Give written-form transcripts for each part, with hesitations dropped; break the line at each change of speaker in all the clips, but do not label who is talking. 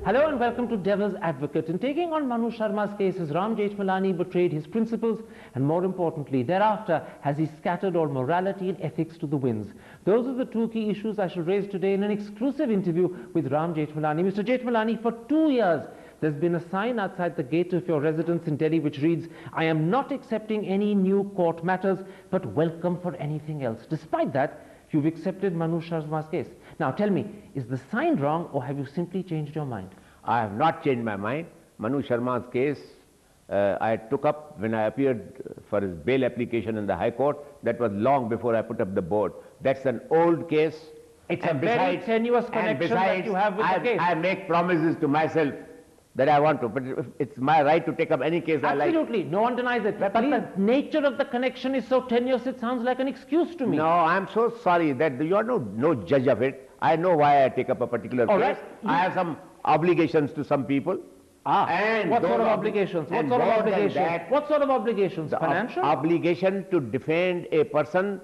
Hello and welcome to Devil's Advocate. In taking on Manu Sharma's case, has Ram Jethmalani betrayed his principles, and more importantly, thereafter, has he scattered all morality and ethics to the winds? Those are the two key issues I shall raise today in an exclusive interview with Ram Jethmalani. Mr. Jethmalani, for 2 years, there's been a sign outside the gate of your residence in Delhi which reads, "I am not accepting any new court matters, but welcome for anything else." Despite that, you've accepted Manu Sharma's case. Now tell me, is the sign wrong or have you simply changed your mind?
I have not changed my mind. Manu Sharma's case I took up when I appeared for his bail application in the High Court. That was long before I put up the board. That's an old case.
It's a very tenuous connection that you have with the case.
I make promises to myself that I want to, but it's my right to take up any case I like.
Absolutely, no one denies it. But the nature of the connection is so tenuous, it sounds like an excuse to me.
No, I'm so sorry that you are no judge of it. I know why I take up a particular case.
Right.
I have some obligations to some people.
And what sort of obligations? What sort of obligations? What sort of obligations? Financial?
Obligation to defend a person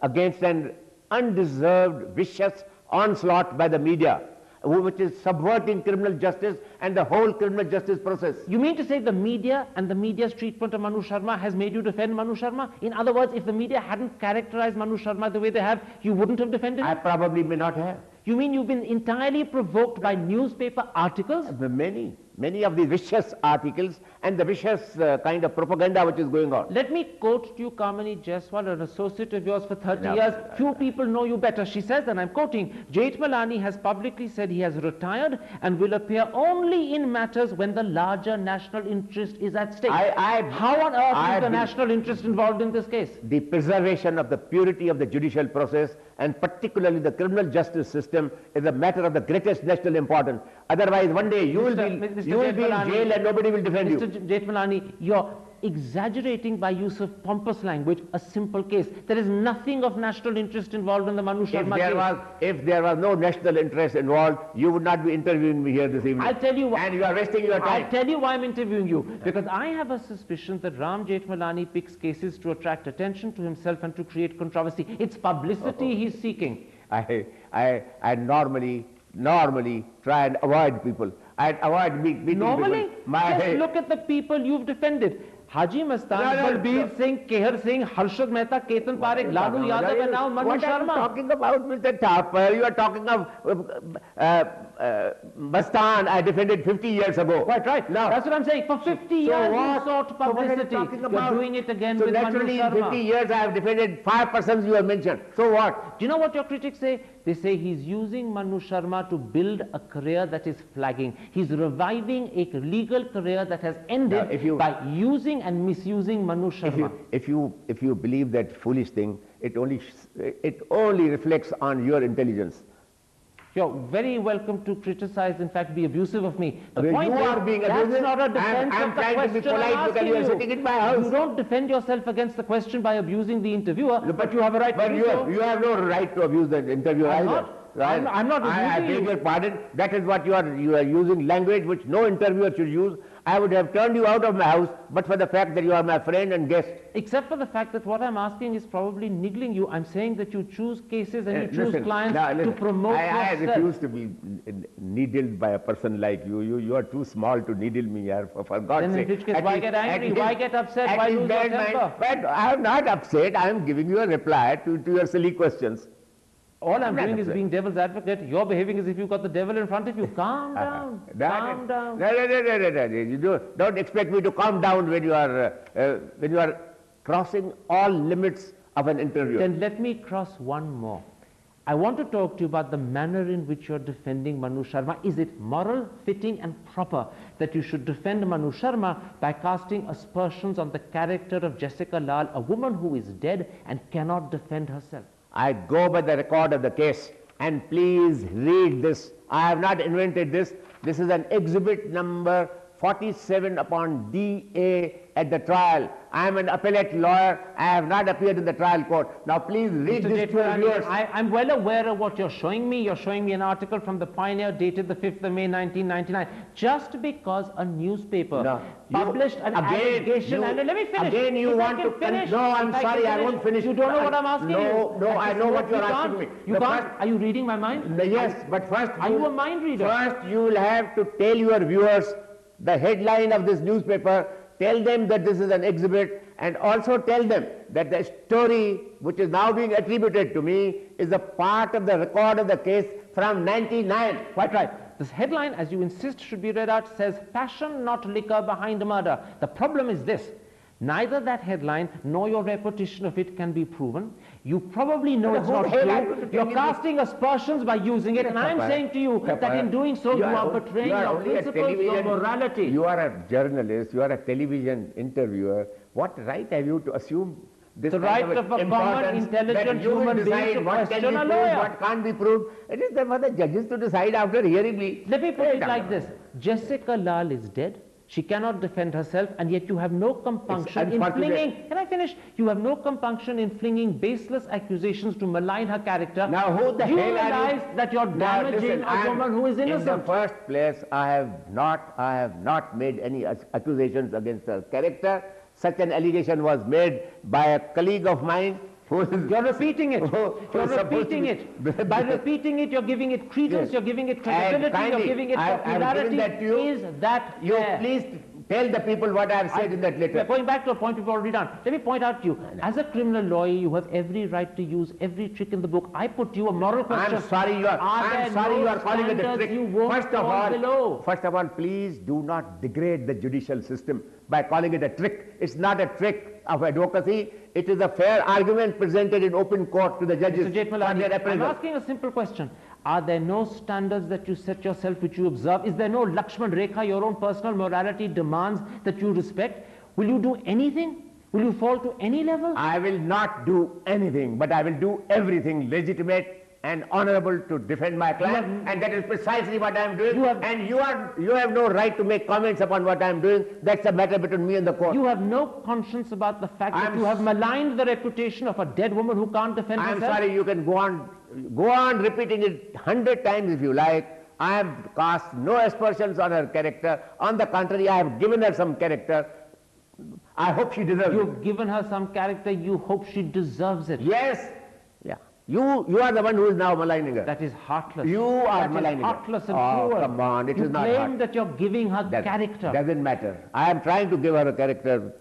against an undeserved, vicious onslaught by the media, which is subverting criminal justice and the whole criminal justice process.
You mean to say the media and the media's treatment of Manu Sharma has made you defend Manu Sharma? In other words, if the media hadn't characterized Manu Sharma the way they have, you wouldn't have defended him?
I probably may not have.
You mean you've been entirely provoked by newspaper articles?
Many of the vicious articles and the vicious kind of propaganda which is going on.
Let me quote to you Kamini Jaiswal, an associate of yours for 30 years. Few people know you better. She says, and I'm quoting, "Jethmalani has publicly said he has retired and will appear only in matters when the larger national interest is at stake." How on earth is the national interest involved in this case?
The preservation of the purity of the judicial process, and particularly the criminal justice system, is a matter of the greatest national importance. Otherwise, one day you will be in jail and nobody will defend you.
Mr. Jethmalani, you're exaggerating by use of pompous language a simple case. There is nothing of national interest involved in the Manu Sharma case.
If there was no national interest involved, you would not be interviewing me here this evening.
I'll tell you why.
And you are wasting your time.
I'll tell you why I'm interviewing you. Because I have a suspicion that Ram Jethmalani picks cases to attract attention to himself and to create controversy. It's publicity he's seeking.
I normally try and avoid people. I avoid meeting
normally?
people.
Just look at the people you've defended. Haji Mastan, Balbir Singh, Kehar Singh, Harshad Mehta, Ketan Parekh, Lalu Yadav, and now Manu Sharma.
What are you talking about, Mr. Thapar? You are talking of Mastan. I defended 50 years ago.
Quite right.
Now,
that's what I'm saying. For 50 years you sought publicity. You're doing it again with Manu Sharma.
So naturally in 50 years I have defended 5 persons you have mentioned. So what?
Do you know what your critics say? They say he's using Manu Sharma to build a career that is flagging. He's reviving a legal career that has ended by using and misusing Manu Sharma.
If you believe that foolish thing, it only reflects on your intelligence.
You're very welcome to criticize, in fact, be abusive of me.
The point is,
that's not a defense of the question.
I'm trying to be polite because you are sitting in my house.
You don't defend yourself against the question by abusing the interviewer, but you have a right to do so.
You have no right to abuse the interviewer either.
I'm not abusing
I beg your pardon. That is what you are using language which no interviewer should use. I would have turned you out of my house, but for the fact that you are my friend and guest.
Except for the fact that what I'm asking is probably niggling you. I'm saying that you choose cases and you choose clients to promote yourself.
I refuse to be needled by a person like you. You are too small to needle me here, for God's sake.
Then in which case, why get angry? Why get upset? Why lose your temper?
But I am not upset. I am giving you a reply to your silly questions.
All I'm doing is being devil's advocate. You're behaving as if you've got the devil in front of you. Calm down. Calm down.
No. You don't expect me to calm down when you are crossing all limits of an interview.
Then let me cross one more. I want to talk to you about the manner in which you're defending Manu Sharma. Is it moral, fitting and proper that you should defend Manu Sharma by casting aspersions on the character of Jessica Lal, a woman who is dead and cannot defend herself?
I go by the record of the case, and please read this. I have not invented this. This is an exhibit number 47 upon DA at the trial. I am an appellate lawyer. I have not appeared in the trial court. Now please read
Mr.
this to your
Jethmalani,
viewers.
I'm well aware of what you're showing me. You're showing me an article from the Pioneer dated the 5th of May 1999. Just because a newspaper published an allegation, and let me finish.
Again you want to finish. No, I'm sorry, I won't finish.
You don't know what I'm asking you.
No, I know what you're asking me.
You can't. Are you reading my mind?
Yes, but first...
Are you a mind reader?
First you will have to tell your viewers the headline of this newspaper, tell them that this is an exhibit, and also tell them that the story which is now being attributed to me is a part of the record of the case from 99.
Quite right. This headline, as you insist should be read out, says passion not liquor behind murder. The problem is this: neither that headline nor your repetition of it can be proven. You probably know it's not true. You're casting aspersions by using it, and I'm saying to you that in doing so you are betraying your principles, your morality.
You are a journalist, you are a television interviewer. What right have you to assume this
the right of a common, intelligent human being to question a lawyer?
What can't be proved? It is for the judges to decide after hearing me.
Let me put it like this. Jessica Lal is dead. She cannot defend herself, and yet you have no compunction in flinging... Can I finish? You have no compunction in flinging baseless accusations to malign her character.
Now who the hell are you?
Realize that you're damaging a woman who is innocent.
In the first place, I have not made any accusations against her character. Such an allegation was made by a colleague of mine.
You're repeating it. You're repeating it. By repeating it, you're giving it credence, you're giving it credibility, you're giving it popularity. Is that
you
fair?
Please tell the people what I have said in that letter.
Going back to a point we've already done. Let me point out to you, as a criminal lawyer, you have every right to use every trick in the book. I put you a moral question.
I'm sorry you are calling it a trick. First of all, please do not degrade the judicial system by calling it a trick. It's not a trick of advocacy. It is a fair argument presented in open court to the judges.
Mr. Jethmalani, I'm asking a simple question. Are there no standards that you set yourself which you observe? Is there no Lakshman Rekha, your own personal morality demands that you respect? Will you do anything? Will you fall to any level?
I will not do anything, but I will do everything legitimate and honorable to defend my client, and that is precisely what I am doing. You have no right to make comments upon what I am doing. That's a matter between me and the court.
You have no conscience about the fact that you have maligned the reputation of a dead woman who can't defend herself?
I'm sorry, you can go on repeating it 100 times if you like. I have cast no aspersions on her character. On the contrary, I have given her some character. I hope she deserves it.
You've given her some character, you hope she deserves it.
Yes. Yeah. You are the one who is now maligning her.
That is heartless.
You are maligning her.
Heartless and cruel.
Come on, it is not
You claim that you're giving her character.
Doesn't matter. I am trying to give her a character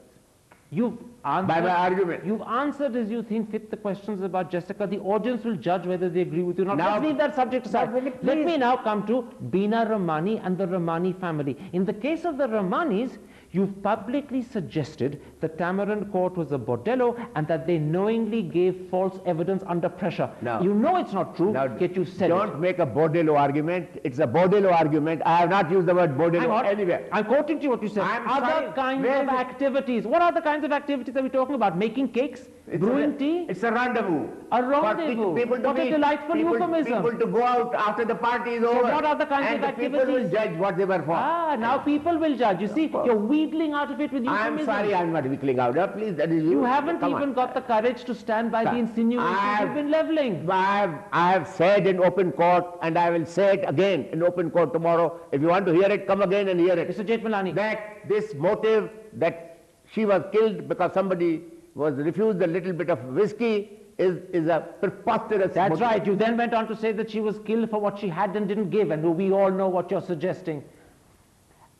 by my argument.
You've answered as you think fit the questions about Jessica. The audience will judge whether they agree with you or not. Let's leave that subject aside. Let me now come to Beena Ramani and the Ramani family. In the case of the Ramanis, you've publicly suggested that Tamarind Court was a bordello and that they knowingly gave false evidence under pressure.
Now,
you know it's not true, yet you said
Don't make a bordello argument. It's a bordello argument. I have not used the word bordello anywhere.
I'm quoting to you what you said. Other kinds of activities. What other kinds of activities are we talking about? Making cakes? Brewing tea?
It's a rendezvous.
A rendezvous. What a delightful euphemism.
People to go out after the party is over.
So what other kinds of activities?
People will judge what they were for.
Now people will judge. You see, you're wheedling out of it with euphemism.
I'm sorry, I'm not wheedling out. Please, that is you.
You haven't even got the courage to stand by the insinuations you've been leveling.
I have said in open court, and I will say it again in open court tomorrow. If you want to hear it, come again and hear it.
Mr. Jethmalani.
That this motive that she was killed because somebody was refused a little bit of whiskey is a preposterous
That's
motive.
right. You then went on to say that she was killed for what she had and didn't give, and we all know what you're suggesting.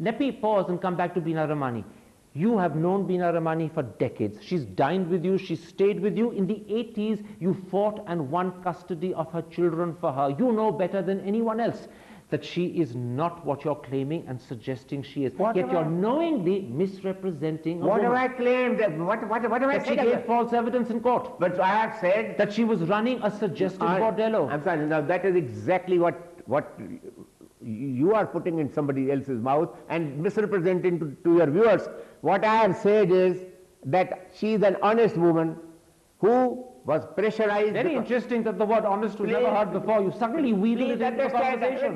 Let me pause and come back to Beena Ramani. You have known Beena Ramani for decades. She's dined with you, she's stayed with you. In the 80s, you fought and won custody of her children for her. You know better than anyone else that she is not what you're claiming and suggesting she is. Yet you're knowingly misrepresenting a woman.
What have I claimed? What have I said?
That she gave false evidence in court.
But I have said
that she was running a suggested bordello.
I'm sorry, now that is exactly what you are putting in somebody else's mouth and misrepresenting to your viewers. What I have said is that she is an honest woman who was pressurized.
Very interesting that the word honest was never heard before. You suddenly wheedled it into the conversation.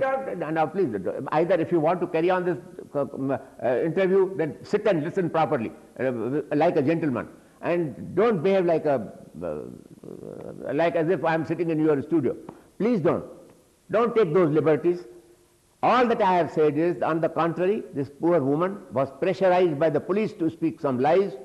Now please, either if you want to carry on this interview, then sit and listen properly, like a gentleman, and don't behave like as if I am sitting in your studio. Please don't. Don't take those liberties. All that I have said is, on the contrary, this poor woman was pressurized by the police to speak some lies,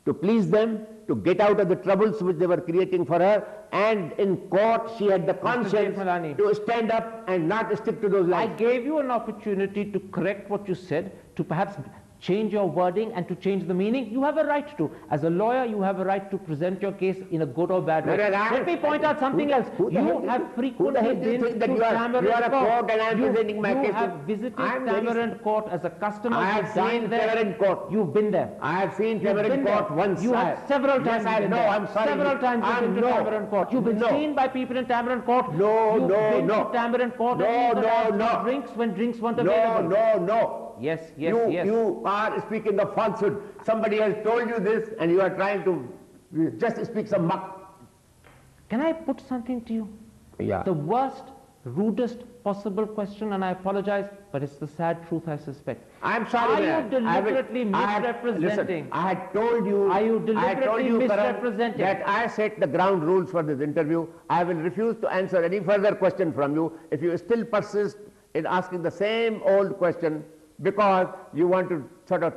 to please them, to get out of the troubles which they were creating for her, and in court she had the conscience to stand up and not stick to those lies.
I gave you an opportunity to correct what you said, to perhaps change your wording and to change the meaning. You have a right to. As a lawyer, you have a right to present your case in a good or bad way. Let me point out something else. You have frequently been to Tamarind Court. You have visited Tamarind Court as a customer.
I have seen Tamarind Court.
You've been there.
I have seen Tamarind Court once.
You have several times.
Yes, I know. I'm sorry.
Several times you've been to Tamarind Court. You've been seen by people in Tamarind Court. You've been to Tamarind Court.
No.
Drinks when drinks weren't available.
No.
Yes.
You are speaking of falsehood. Somebody has told you this and you are trying to just speak some muck.
Can I put something to you?
Yeah.
The worst, rudest possible question, and I apologize, but it's the sad truth, I suspect.
I'm sorry.
Are you deliberately misrepresenting?
Listen, I had told you.
Are you deliberately misrepresenting?
That I set the ground rules for this interview. I will refuse to answer any further question from you if you still persist in asking the same old question, because you want to sort of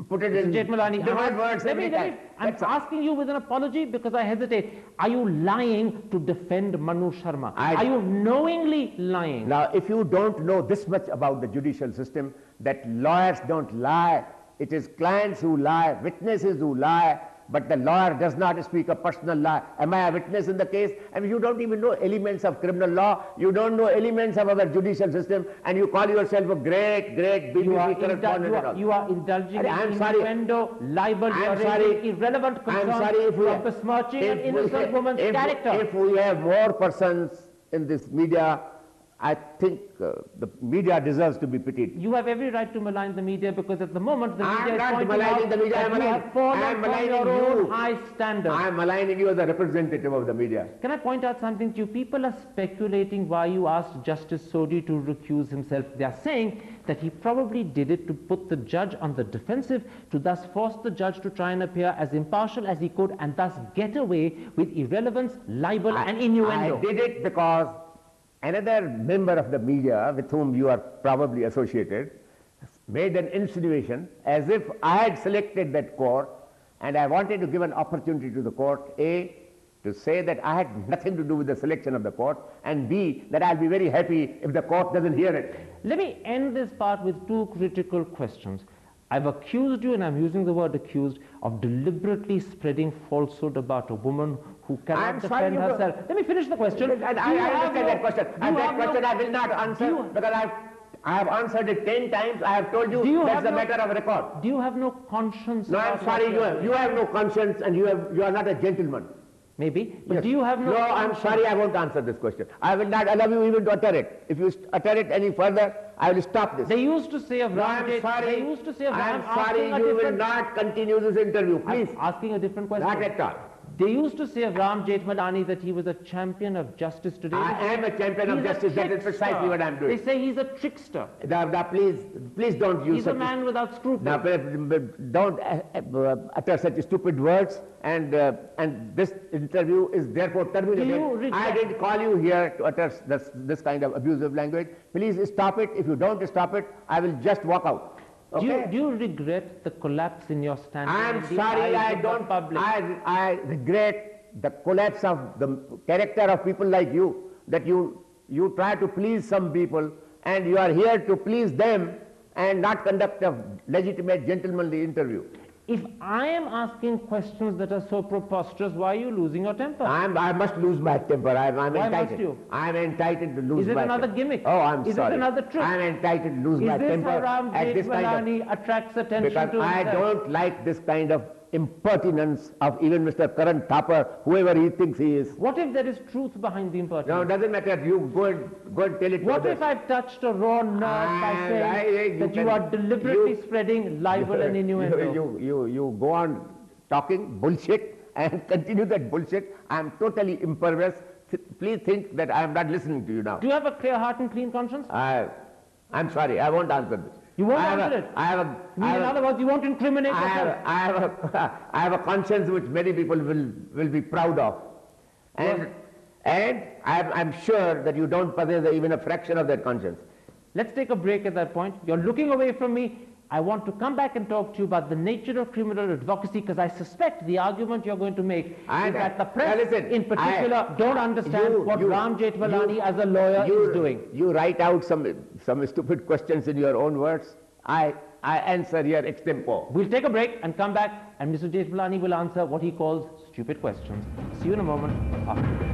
put it in
Jethmalani,
different words every time.
I'm asking you with an apology because I hesitate. Are you lying to defend Manu Sharma? Are you knowingly lying?
Now, if you don't know this much about the judicial system, that lawyers don't lie, it is clients who lie, witnesses who lie, but the lawyer does not speak a personal lie. Am I a witness in the case? I mean, you don't even know elements of criminal law, you don't know elements of our judicial system, and you call yourself a great BBC correspondent.
You are indulging in innuendo, libel, you are raising irrelevant concerns for besmirching an innocent woman's character.
If we have more persons in this media, I think the media deserves to be pitied.
You have every right to malign the media, because at the moment the media
is pointing out that you have fallen from your own
high standard.
I am maligning you as a representative of the media.
Can I point out something to you? People are speculating why you asked Justice Sodhi to recuse himself. They are saying that he probably did it to put the judge on the defensive, to thus force the judge to try and appear as impartial as he could and thus get away with irrelevance, libel and innuendo.
I did it because another member of the media with whom you are probably associated made an insinuation as if I had selected that court, and I wanted to give an opportunity to the court, A, to say that I had nothing to do with the selection of the court, and B, that I'll be very happy if the court doesn't hear it.
Let me end this part with two critical questions. I've accused you, and I'm using the word accused, of deliberately spreading falsehood about a woman who cannot defend herself. Let me finish the question.
I understand that question. And that question I will not answer, because I have answered it 10 times. I have told you that's a matter of record.
Do you have no conscience?
No, I'm sorry, you have no conscience, and you are not a gentleman.
Maybe, but do you have no
No, I'm sorry, I won't answer this question. I will not allow you even to utter it. If you utter it any further, I will stop this.
They used to say of Ram Jethmalani.
I'm sorry, you will not continue this interview, please.
I'm asking a different question.
Not at all.
They used to say of Ram Jethmalani that he was a champion of justice today.
I am a champion of justice. That is precisely what I am doing.
They say he's a trickster.
Please don't use
He's a man without scruples.
Now, don't utter such stupid words, and this interview is therefore terminated. I didn't call you here to utter this kind of abusive language. Please stop it. If you don't stop it, I will just walk out. Okay.
Do you regret the collapse in your standing?
I'm sorry, I don't. I regret the collapse of the character of people like you, that you try to please some people, and you are here to please them and not conduct a legitimate gentlemanly interview.
If I am asking questions that are so preposterous, why are you losing your temper?
I must lose my temper. I'm
why
entitled.
Must you?
I'm entitled to lose my temper.
Is it another gimmick?
Oh, I'm sorry.
Is it another trick?
I'm entitled to lose my temper.
Is this how Ram Jethmalani attracts attention to himself?
Because I don't like this kind of impertinence of even Mr. Karan Thapar, whoever he thinks he is.
What if there is truth behind the impertinence?
No, it doesn't matter. You go and tell it.
What if I've touched a raw nerve by saying that you are deliberately spreading libel and innuendo?
You go on talking bullshit and continue that bullshit. I am totally impervious. Please think that I am not listening to you now.
Do you have a clear heart and clean conscience?
I'm sorry, I won't answer this.
You won't answer it? In other words, you won't incriminate yourself?
I have a conscience which many people will be proud of. And I'm sure that you don't possess even a fraction of that conscience.
Let's take a break at that point. You're looking away from me. I want to come back and talk to you about the nature of criminal advocacy, because I suspect the argument you're going to make is that the press in particular don't understand what Ram Jethmalani as a lawyer is doing.
You write out some stupid questions in your own words. I answer here extempo.
We'll take a break and come back, and Mr. Jethmalani will answer what he calls stupid questions. See you in a moment after the break.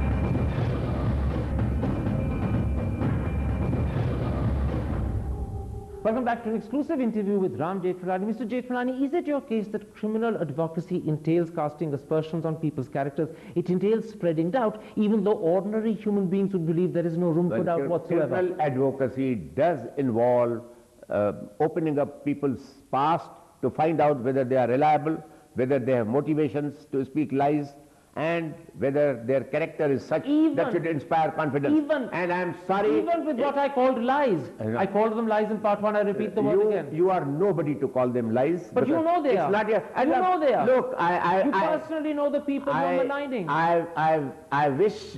Welcome back to an exclusive interview with Ram Jethmalani. Mr. Jethmalani, is it your case that criminal advocacy entails casting aspersions on people's characters? It entails spreading doubt, even though ordinary human beings would believe there is no room for doubt whatsoever?
Criminal advocacy does involve opening up people's past to find out whether they are reliable, whether they have motivations to speak lies, and whether their character is such that should inspire confidence. And I'm sorry.
Even with what I called lies. I called them lies in part one, I repeat the word again.
You are nobody to call them lies.
But you know they are. You know they are.
Look,
you personally know the people who are maligning.
I wish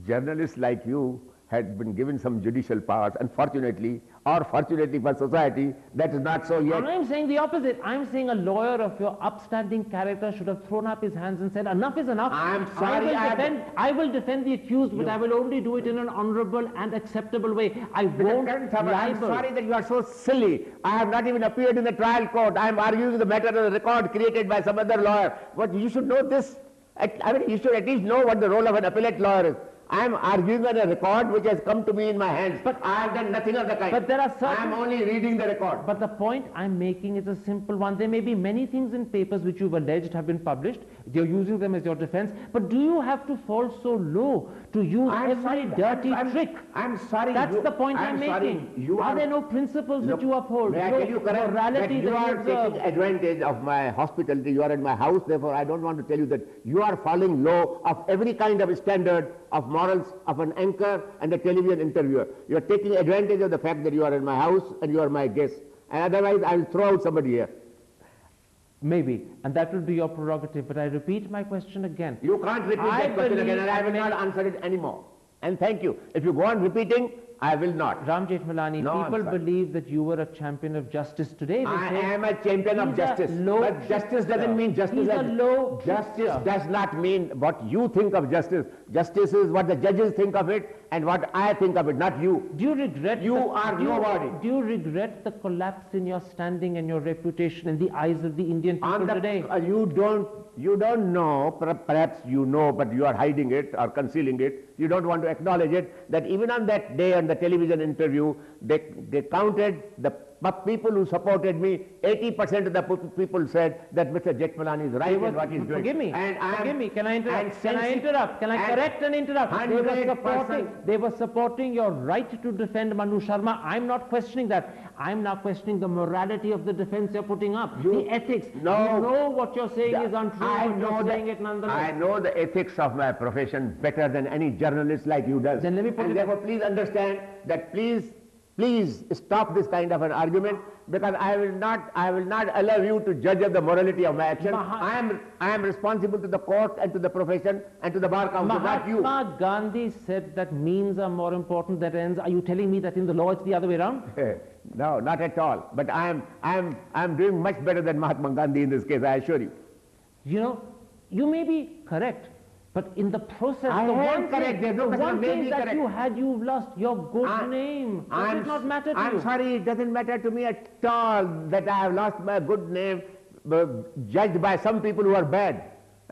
journalists like you had been given some judicial powers. Unfortunately, or fortunately for society, that is not so yet.
I'm saying the opposite. I'm saying a lawyer of your upstanding character should have thrown up his hands and said, enough is enough.
I'm sorry.
I will defend the accused, but I will only do it in an honourable and acceptable way. I won't libel.
I'm sorry that you are so silly. I have not even appeared in the trial court. I am arguing the matter of the record created by some other lawyer. But you should know this. I mean, you should at least know what the role of an appellate lawyer is. I am arguing on a record which has come to me in my hands. But I have done nothing of the kind.
But there are certain...
I am only reading the record.
But the point I'm making is a simple one. There may be many things in papers which you've alleged have been published. You're using them as your defense. But do you have to fall so low to use every dirty trick?
I'm sorry.
That's the point I'm making. Are there no principles that you uphold?
May I tell you that you are taking advantage of my hospitality. You are at my house. Therefore, I don't want to tell you that you are falling low of every kind of standard of morals of an anchor and a television interviewer. You are taking advantage of the fact that you are in my house and you are my guest. And otherwise, I will throw out somebody here.
Maybe, and that will be your prerogative. But I repeat my question again.
You can't repeat that question again, and I will not answer it anymore. And thank you. If you go on repeating, I will not.
Ram Jethmalani, people believe that you were a champion of justice today.
I am a champion of justice. But justice doesn't mean justice. Justice does not mean what you think of justice. Justice is what the judges think of it and what I think of it, not you.
Do you regret...
You are nobody.
Do you regret the collapse in your standing and your reputation in the eyes of the Indian people today?
You don't know, perhaps you know, but you are hiding it or concealing it. You don't want to acknowledge it, that even on that day on the television interview, they counted the people who supported me. 80% of the people said that Mr. Jethmalani is right in what he's doing.
Forgive me. Can I interrupt? Can I interrupt? Can I correct and interrupt? They were supporting your right to defend Manu Sharma. I'm not questioning that. I'm now questioning the morality of the defense you're putting up. The ethics.
No.
You know what you're saying is untrue, but you're saying it nonetheless.
I know the ethics of my profession better than any journalist like you does.
Then let me put it...
Therefore, please understand that please stop this kind of an argument, because I will not allow you to judge of the morality of my action. I am responsible to the court and to the profession and to the bar council, not you.
Mahatma Gandhi said that means are more important than ends. Are you telling me that in the law it's the other way around?
No, not at all. But I am doing much better than Mahatma Gandhi in this case, I assure you.
You know, you may be correct. But in the process, the one thing that you had, you've lost your good name. Does it not matter to you?
I'm sorry, it doesn't matter to me at all that I have lost my good name judged by some people who are bad.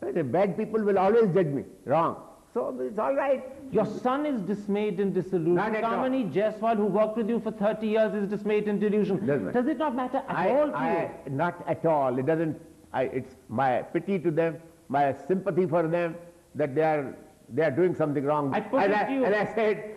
I mean, bad people will always judge me wrong. So it's all right.
Your son is dismayed in disillusion. Kamini Jaiswal, who worked with you for 30 years, is dismayed in delusion. Does it not matter at all to you?
Not at all. It doesn't. It's my pity to them, my sympathy for them, that they are doing something wrong.
I
said,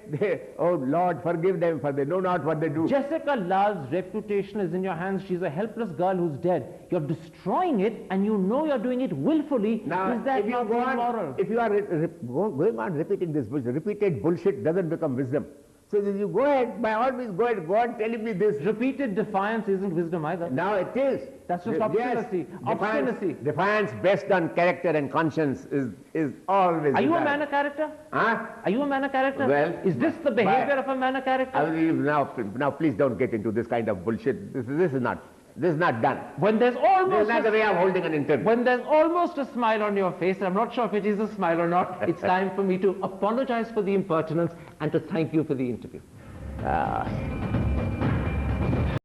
oh Lord, forgive them, for they know not what they do.
Jessica Lal's reputation is in your hands. She's a helpless girl who's dead. You're destroying it, and you know you're doing it willfully.
Now,
is that not immoral?
If you are going on repeating this bullshit, repeated bullshit doesn't become wisdom. So you go ahead, by all means go ahead, go on telling me this.
Repeated defiance isn't wisdom either.
Now it is.
That's just obstinacy.
Yes,
Obstinacy.
Defiance based on character and conscience is always.
Are you a man of character?
Huh?
Are you a man of character?
Well,
is this the behavior of a man of character?
I will now please don't get into this kind of bullshit. This is not done.
When there's almost
This is not the way of holding an interview.
when there's almost a smile on your face, I'm not sure if it is a smile or not, it's time for me to apologize for the impertinence and to thank you for the interview.